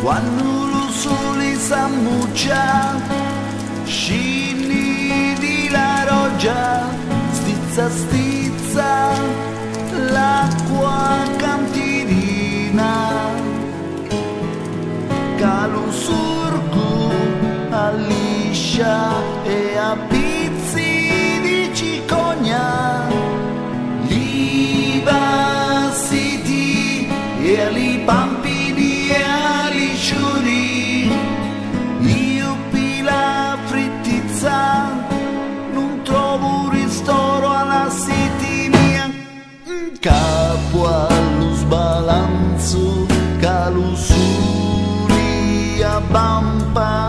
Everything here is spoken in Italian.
quando lo sole s'ammuccia, scini di la roggia, stizza stizza l'acqua cantirina, calo surgu alliscia e a pizzi di cicogna, li bassiti e ali pampini e ali sciuri, io pila frittizza non trovo ristoro alla sitinia, capo allo sbalanzo calo suri a bampa